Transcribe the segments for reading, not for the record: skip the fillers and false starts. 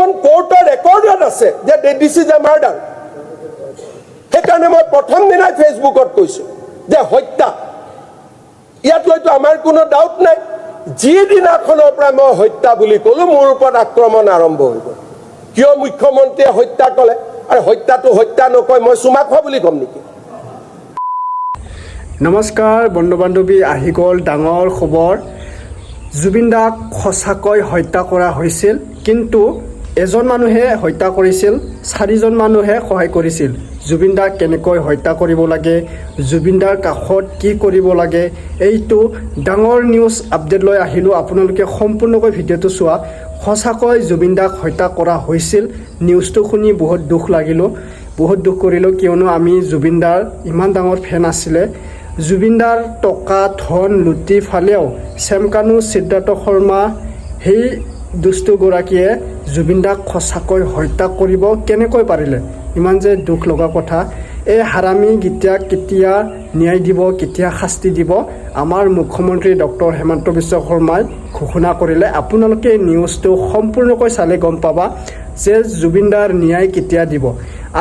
এইখন কোৰ্টৰ ৰেকৰ্ডত আছে যে দিছ ইজ এ মাৰ্ডাৰ। সেইকাৰণে মই প্ৰথম দিনাই ফেচবুকত কৈছো যে হত্যা, ইয়াত হয়তো আমাৰ কোনো ডাউট নাই। যিদিনাখনৰ পৰা মই হত্যা বুলি ক'লো মোৰ ওপৰত আক্ৰমণ আৰম্ভ হৈ গ'ল। কিয় মুখ্যমন্ত্ৰীয়ে হত্যা ক'লে? আৰু হত্যাটো হত্যা নকয়, মই চুমা খোৱা বুলি ক'ম নেকি? নমস্কাৰ বন্ধু বান্ধৱী, আহি গ'ল ডাঙৰ খবৰ। জুবিন দাক সঁচাকৈ হত্যা কৰা হৈছিল, কিন্তু এজন মানুহে হত্যা কৰিছিল, 4জন মানুহে সহায় কৰিছিল। জুবিন দাক কেনেকৈ হত্যা কৰিব লাগে, জুবিন দাৰ কাষত কি কৰিব লাগে, এইটো ডাঙৰ নিউজ আপডেট লৈ আহিলোঁ। আপোনালোকে সম্পূৰ্ণকৈ ভিডিঅ'টো চোৱা। সঁচাকৈ জুবিন দাক হত্যা কৰা হৈছিল। নিউজটো শুনি বহুত দুখ লাগিলোঁ, বহুত দুখ কৰিলোঁ, কিয়নো আমি জুবিন দাৰ ইমান ডাঙৰ ফেন আছিলে। জুবিন দাৰ টকা ধন লুটি ফালেও চেমকানু সিদ্ধাৰ্থ শৰ্মা সেই দুষ্টগৰাকীয়ে জুবিন দাক সঁচাকৈ হত্যা কৰিব কেনেকৈ পাৰিলে? ইমান যে দুখ লগা কথা। এই হাৰামী গীতাক কেতিয়া ন্যায় দিব, কেতিয়া শাস্তি দিব, আমাৰ মুখ্যমন্ত্ৰী ডক্টৰ হেমন্ত বিশ্ব শৰ্মাই ঘোষণা কৰিলে। আপোনালোকে নিউজটো সম্পূৰ্ণকৈ চালে গম পাবা যে জুবিন দাৰ ন্যায় কেতিয়া দিব।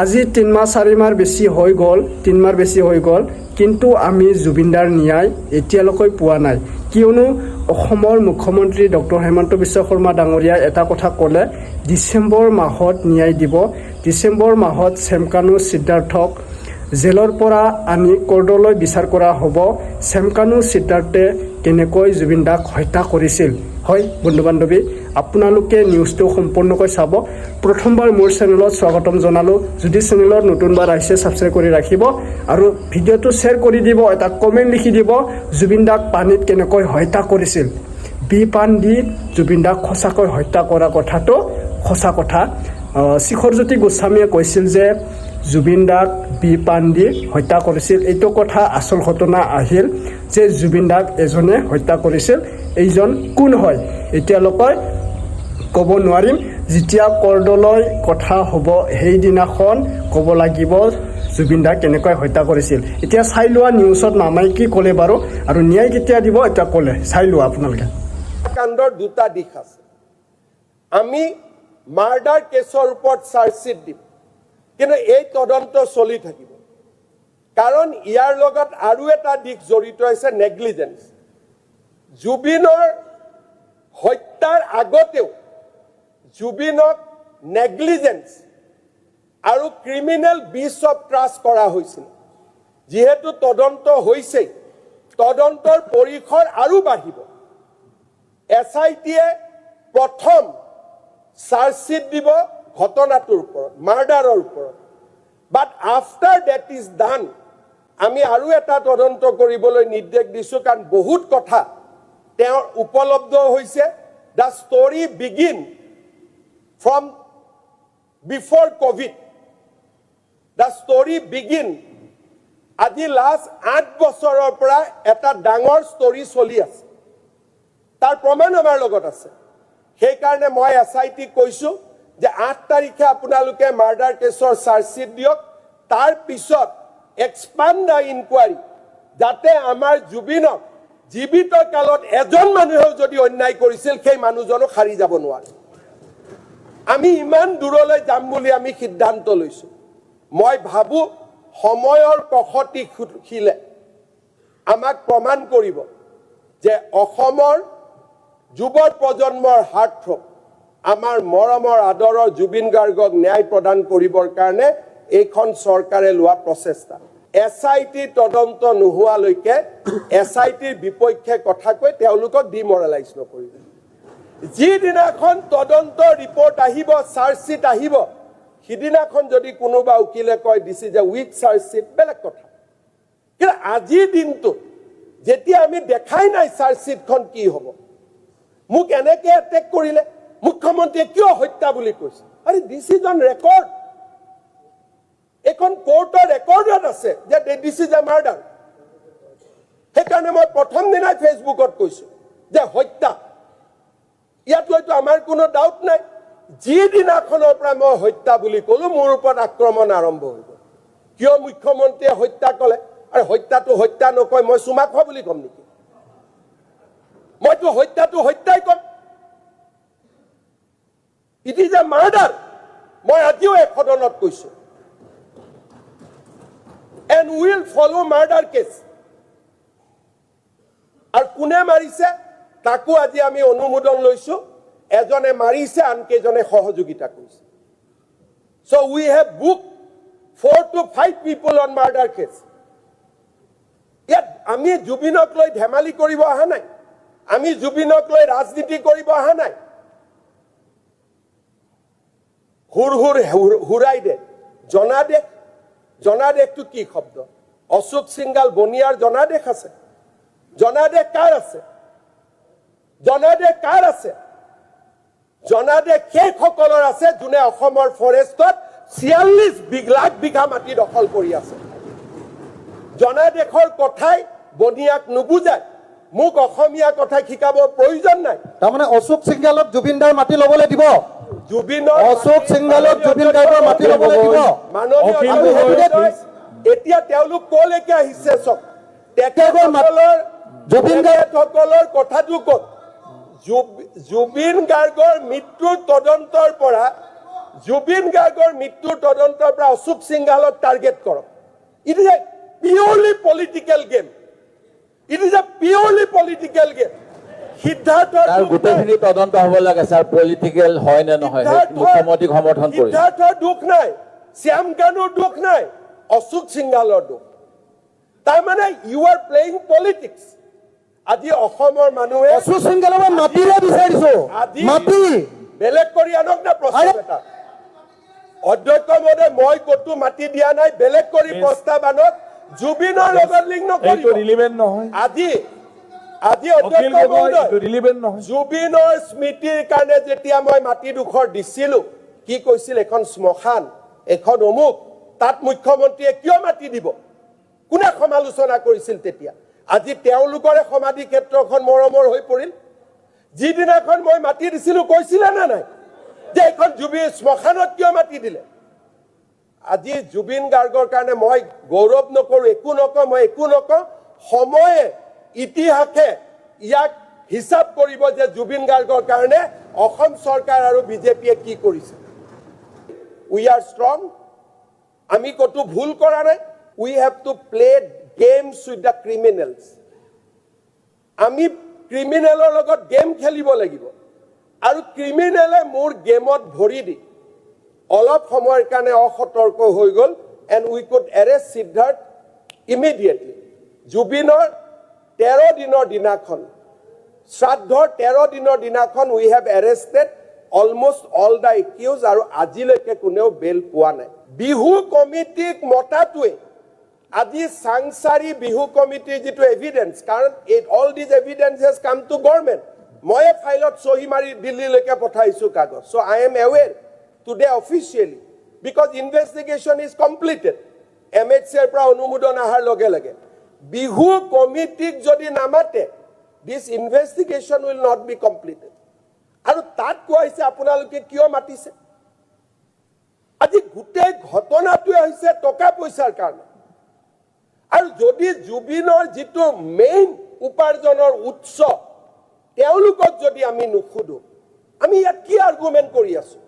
আজি 3 মাহ 4 মাহ বেছি হৈ গ'ল, 3 মাহ বেছি হৈ গ'ল, কিন্তু আমি জুবিন দাৰ ন্যায় এতিয়ালৈকে পোৱা নাই। কিয়নো অসমৰ মুখ্যমন্ত্ৰী ডক্টৰ হেমন্ত বিশ্ব শৰ্মা ডাঙৰীয়াই এটা কথা ক'লে, ডিচেম্বৰ মাহত ন্যায় দিব। ডিচেম্বৰ মাহত চেমকানু সিদ্ধাৰ্থক জেলৰ পৰা আনি কোৰ্টলৈ বিচাৰ কৰা হ'ব। চেমকানু সিদ্ধাৰ্থে কেনেকৈ জুবিন দাক হত্যা কৰিছিল। হয় বন্ধু বান্ধৱী, আপোনালোকে নিউজটো সম্পূৰ্ণকৈ চাব। প্ৰথমবাৰ মোৰ চেনেলত স্বাগতম জনালোঁ। যদি চেনেলত নতুনবাৰ আহিছে ছাবস্ক্ৰাইব কৰি ৰাখিব আৰু ভিডিঅ'টো শ্বেয়াৰ কৰি দিব, এটা কমেণ্ট লিখি দিব জুবিন দাক পানীত কেনেকৈ হত্যা কৰিছিল। পান দি জুবিন দাক সঁচাকৈ হত্যা কৰা কথাটো সঁচা কথা। শিখৰজ্যোতি গোস্বামীয়ে কৈছিল যে জুবিন দাক পান দি হত্যা কৰিছিল। এইটো কথা আচল ঘটনা আহিল যে জুবিন দাক এজনে হত্যা কৰিছিল। এইজন কোন হয় এতিয়ালৈকে ক'ব নোৱাৰিম। যেতিয়া কৰ্টলৈ কথা হ'ব সেইদিনাখন ক'ব লাগিব জুবিন দাক কেনেকৈ হত্যা কৰিছিল। এতিয়া চাই লোৱা নিউজত মামাই কি ক'লে বাৰু, আৰু ন্যায় কেতিয়া দিব এতিয়া ক'লে চাই লোৱা আপোনালোকে। কাণ্ডৰ দুটা দিশ আছে। আমি মাৰ্ডাৰ কেছৰ ওপৰত চাৰ্জশ্বিট দিম, কিন্তু এই তদন্ত চলি থাকিব। কাৰণ ইয়াৰ লগত আৰু এটা দিশ জড়িত হৈছে, নেগলিজেন্স। জুবিনৰ হত্যাৰ আগতেও জুবিনক নেগলিজেন্স আৰু ক্ৰিমিনেল ব্ৰিচ অফ ট্ৰাষ্ট কৰা হৈছিল। যিহেতু তদন্ত হৈছেই, তদন্তৰ পৰিসৰ আৰু বাঢ়িব। SITয়ে প্ৰথম চাৰ্জশ্বিট দিব ঘটনাটোৰ ওপৰত, মাৰ্ডাৰৰ ওপৰত। বাট আফটাৰ ডেট ইজ ডান, আমি আৰু এটা তদন্ত কৰিবলৈ নিৰ্দেশ দিছোঁ, কাৰণ বহুত কথা তেওঁৰ উপলব্ধ হৈছে। The story begin from before Covid. The story begin, আজি লাষ্ট 8 বছৰৰ পৰা এটা ডাঙৰ ষ্টৰি চলি আছে। তাৰ প্ৰমাণ আমাৰ লগত আছে। সেইকাৰণে মই SITক কৈছোঁ যে 8 তাৰিখে আপোনালোকে মাৰ্ডাৰ কেছৰ চাৰ্জশ্বিট দিয়ক। তাৰ পিছত এক্সপাণ্ড দ্য ইনকুৱাৰী, যাতে আমাৰ জুবিনক জীৱিত কালত এজন মানুহেও যদি অন্যায় কৰিছিল সেই মানুহজনক সাৰি যাব নোৱাৰে। আমি ইমান দূৰলৈ যাম বুলি আমি সিদ্ধান্ত লৈছোঁ। মই ভাবোঁ সময়ৰ কষতি খিলে আমাক প্ৰমাণ কৰিব যে অসমৰ যুৱ প্ৰজন্মৰ হাৰ্টথ্ৰব, আমাৰ মৰমৰ আদৰৰ জুবিন গাৰ্গক ন্যায় প্ৰদান কৰিবৰ কাৰণে এইখন চৰকাৰে লোৱা প্ৰচেষ্টা। SIT তদন্ত নোহোৱালৈকে SITৰ বিপক্ষে কথা কৈ তেওঁলোকক ডিমৰেলাইজ নকৰিব। যিদিনাখন তদন্ত ৰিপৰ্ট আহিব, চাৰ্জশ্বিট আহিব, সিদিনাখন যদি কোনোবা উকিলে কয় this is a weak chargesheet, বেলেগ কথা। কিন্তু আজিৰ দিনটোত যেতিয়া আমি দেখাই নাই চাৰ্জশ্বিটখন কি হ'ব, মোক এনেকে এটেক কৰিলে, মুখ্যমন্ত্ৰীয়ে কিয় হত্যা বুলি কৈছে? আৰে দিছ ইজ অন ৰেকৰ্ড। এখন কোৰ্টৰ ৰেকৰ্ডত আছে যে দিছ ইজ এ মাৰ্ডাৰ। সেইকাৰণে মই প্ৰথম দিনাই ফেচবুকত কৈছো যে হত্যা, ইয়াত হয়তো আমাৰ কোনো ডাউট নাই। যিদিনাখনৰ পৰা মই হত্যা বুলি ক'লো মোৰ ওপৰত আক্ৰমণ আৰম্ভ হৈ গ'ল। কিয় মুখ্যমন্ত্ৰীয়ে হত্যা ক'লে? আৰু হত্যাটো হত্যা নকয়, মই চুমা খোৱা বুলি ক'ম নেকি? মইতো হত্যাটো হত্যাই ক'ম। ইট ইজ এ মাৰ্ডাৰ মই আজিও এক সদনত কৈছো and will follow murder case আৰু কোনে মাৰিছে তাকো আজি আমি অনুমোদন লৈছো এজনে মাৰিছে আনকেজনে সহযোগিতা কৰিছে so we have booked 4 to 5 people on murder case ইয়াত আমি জুবিনক লৈ ধেমালি কৰিব অহা নাই আমি জুবিনক লৈ ৰাজনীতি কৰিব অহা নাই হুৰাই দে জনাদেশটো কি শব্দ অশোক সিংগাল বনিয়াৰ জনাদেশ আছে জনাদেশ কাৰ আছে জনাদেশ সেইসকলৰ আছে যোনে অসমৰ ফৰেষ্টত 46 লাখ বিঘা মাটি দখল কৰি আছে জনাদেশৰ কথাই বনিয়াক নুবুজায় মোক অসমীয়া কথা শিকাব প্ৰয়োজন নাই তাৰমানে অশোক সিংগালক জুবিনদাৰ মাটি ল'বলৈ দিব জুবিনৰ অশোক সিংগালক জুবিন গাৰ্গৰ মাটি ল'বলৈ দিব এতিয়া তেওঁলোক কলৈকে আহিছে চব তেখেতসকলৰ জুবিন গাৰ্গসকলৰ কথাটো ক'ত জুবিন গাৰ্গৰ মৃত্যুৰ তদন্তৰ পৰা অশোক সিংগালক টাৰ্গেট কৰক it is a purely political game সিদ্ধাৰ্থৰ গোটেইখিনি তদন্ত হ'ব লাগে স্যাৰ পলিটিকেল হয় নে নহয় মুখ্যমন্ত্ৰীক সমৰ্থন কৰি সিদ্ধাৰ্থৰ দুখ নাই শ্যাম কানুৰ দুখ নাই অশোক সিংগালৰ দুখ তাৰমানে ইউ আৰ প্লেয়িং পলিটিক্স আজি অসমৰ মানুহে অশোক সিংগালক মাটিৰে বিচাৰিছো মাটি বেলেগ কৰি আনক না প্ৰস্তাৱ এটা অধ্যক্ষ মহোদয় মই কতো মাটি দিয়া নাই বেলেগ কৰি প্ৰস্তাৱ আনক জুবিনৰ লগত লিংক নকৰিব এইটো ৰিলেভেন্ট নহয় আজি অধ্যক্ষ মহোদয় ৰিলেভেন্ট নহয় জুবিনৰ স্মৃতিৰ কাৰণে যেতিয়া মই মাটি দুখৰ দিছিলো কি কৈছিল এখন শ্মশান এখন অমুক তাত মুখ্যমন্ত্ৰীয়ে কিয় মাটি দিব কোনে সমালোচনা কৰিছিল তেতিয়া আজি তেওঁলোকৰে সমাধি ক্ষেত্ৰখন মৰমৰ হৈ পৰিল যিদিনাখন মই মাটি দিছিলো কৈছিলে না নাই যে এখন জুবিন শ্মশানত কিয় মাটি দিলে আজি জুবিন গাৰ্গৰ কাৰণে মই গৌৰৱ নকৰো একো নকওঁ সময়ে ইতিহাসে ইয়াক হিচাপ কৰিব যে জুবিন গাৰ্গৰ কাৰণে অসম চৰকাৰ আৰু বিজেপিয়ে কি কৰিছে উই আৰ ষ্ট্ৰং আমি কতো ভুল কৰা নাই we have to play games with the criminals আমি ক্ৰিমিনেলৰ লগত গেম খেলিব লাগিব আৰু ক্ৰিমিনেলে মোৰ গেমত ভৰি দি অলপ সময়ৰ কাৰণে অসতৰ্ক হৈ গ'ল and we could arrest Siddharth immediately জুবিনৰ 13 দিনৰ দিনাখন শ্ৰাদ্ধৰ 13 দিনৰ দিনাখন we have arrested almost all the accuse আৰু আজিলৈকে কোনেও বেল পোৱা নাই বিহু কমিটিক মতাটোৱে আজি সাংসাৰী বিহু কমিটিৰ যিটো এভিডেন্স কাৰণ all these evidence has come to government মই ফাইলত সহি মাৰি দিল্লীলৈকে পঠাইছো কাগজ so' I am aware today officially because investigation is completed MHC পৰা অনুমোদন আহাৰ লগে লগে বিহু কমিটিক যদি নামাতে this investigation will not be completed আৰু তাত কৈছে আপোনালোকে কিয় মাতিছে আজি গোটেই ঘটনাটো হৈছে টকা পইচাৰ কাৰণে আৰু যদি জুবিনৰ যিটো মেইন উপাৰ্জনৰ উৎস তেওঁলোকক যদি আমি নুখুদো আমি ইয়াত কি আৰ্গুমেন্ট কৰি আছো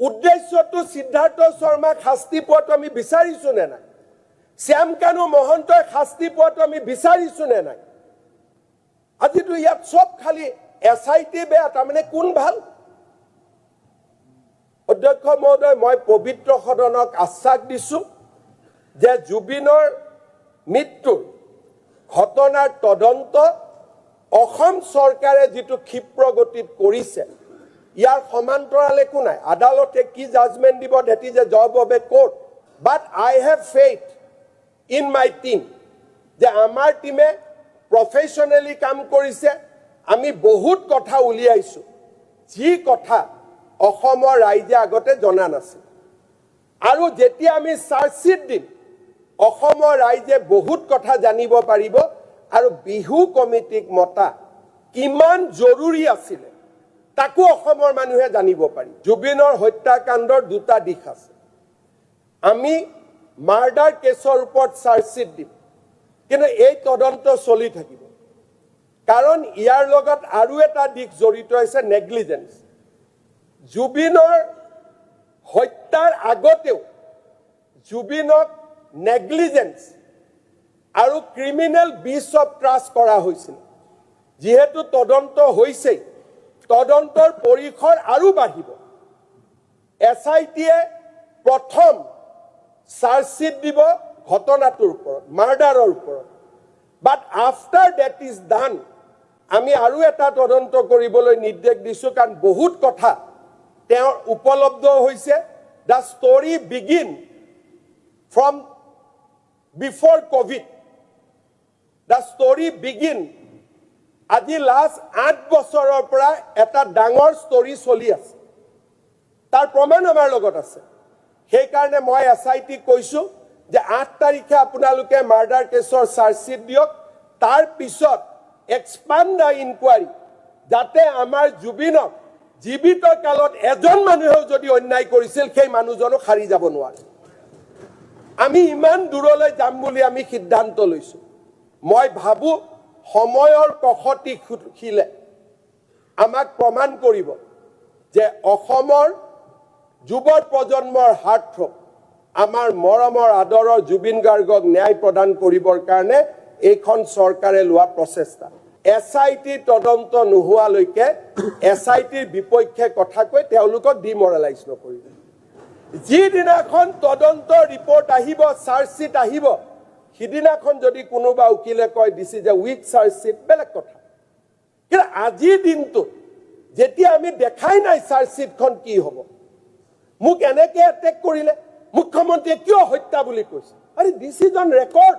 উদ্দেশ্যটো সিদ্ধাৰ্থ শৰ্মাক শাস্তি পোৱাটো আমি বিচাৰিছো নে নাই শ্যাম কানু মহন্তই শাস্তি পোৱাটো আমি বিচাৰিছো নে নাই আজিতো ইয়াত সব খালি এছআইটি বেয়া তাৰমানে কোন ভাল অধ্যক্ষ মহোদয় মই পবিত্ৰ সদনক আশ্বাস দিছো যে জুবিনৰ মৃত্যুৰ ঘটনাৰ তদন্ত অসম চৰকাৰে যিটো ক্ষিপ্ৰ গতিত কৰিছে ইয়াৰ সমান্তৰাল একো নাই আদালতে কি জাজমেন্ট দিব that is a job of a court but I have faith in my team যে আমাৰ টিমে প্ৰফেশনালি কাম কৰিছে আমি বহুত কথা উলিয়াইছো যি কথা অসমৰ ৰাইজে আগতে জনা নাছিল আৰু যেতিয়া আমি চাৰ্জশিট দিম অসমৰ ৰাইজে বহুত কথা জানিব পাৰিব আৰু বিহু কমিটিক মতা কিমান জৰুৰী আছিল তাকো অসমৰ মানুহে জানিব পাৰি জুবিনৰ হত্যাকাণ্ডৰ দুটা দিশ আছে আমি মাৰ্ডাৰ কেছৰ ওপৰত চাৰ্জশিট দিম কিন্তু এই তদন্ত চলি থাকিব কাৰণ ইয়াৰ লগত আৰু এটা দিশ জড়িত আছে নেগলিজেন্স জুবিনৰ হত্যাৰ আগতেও জুবিনক নেগলিজেন্স আৰু ক্ৰিমিনেল ব্ৰিচ অফ ট্ৰাষ্ট কৰা হৈছিল যেহেতু তদন্ত হৈছে তদন্তৰ পৰিসৰ আৰু বাঢ়িব এছআইটিয়ে প্ৰথম চাৰ্জশ্বিট দিব ঘটনাটোৰ ওপৰত মাৰ্ডাৰৰ ওপৰত বাট আফটাৰ ডেট ইজ ডান আমি আৰু এটা তদন্ত কৰিবলৈ নিৰ্দেশ দিছোঁ কাৰণ বহুত কথা তেওঁৰ উপলব্ধ হৈছে the story begin from before Covid the story begin আজি লাষ্ট 8 বছৰৰ পৰা এটা ডাঙৰ ষ্টৰী চলি আছে তাৰ প্ৰমাণ আমাৰ লগত আছে সেইকাৰণে মই এছআইটি কৈছোঁ যে 8 তাৰিখে আপোনালোকে মাৰ্ডাৰ কেছৰ চাৰ্জশ্বিট দিয়ক তাৰ পিছত এক্সপাণ্ড দ্য ইনকুৱাৰী যাতে আমাৰ জুবিনক জীৱিত কালত এজন মানুহেও যদি অন্যায় কৰিছিল সেই মানুহজনক হাৰি যাব নোৱাৰে আমি ইমান দূৰলৈ যাম বুলি আমি সিদ্ধান্ত লৈছোঁ মই ভাবোঁ সময়ৰ কখতি খিলে আমাক প্ৰমাণ কৰিব যে অসমৰ যুৱ প্ৰজন্মৰ হাৰ্টথ্ৰব আমাৰ মৰমৰ আদৰৰ জুবিন গাৰ্গক ন্যায় প্ৰদান কৰিবৰ কাৰণে এইখন চৰকাৰে লোৱা প্ৰচেষ্টা এছআইটি তদন্ত নোহোৱালৈকে এছআইটিৰ বিপক্ষে কথা কৈ তেওঁলোকক ডিমৰেলাইজ নকৰিব যিদিনাখন তদন্ত ৰিপৰ্ট আহিব চাৰ্জশ্বিট আহিব সিদিনাখন যদি কোনোবা উকিলে কয় this is a weak chargesheet বেলেগ কথা কিন্তু আজিৰ দিনটো যেতিয়া আমি দেখাই নাই চাৰ্জশ্বিটখন কি হ'ব মোক এনেকৈ এটেক কৰিলে মুখ্যমন্ত্ৰীয়ে কিয় হত্যা বুলি কৈছে আৰে দিছ ইজ অন ৰেকৰ্ড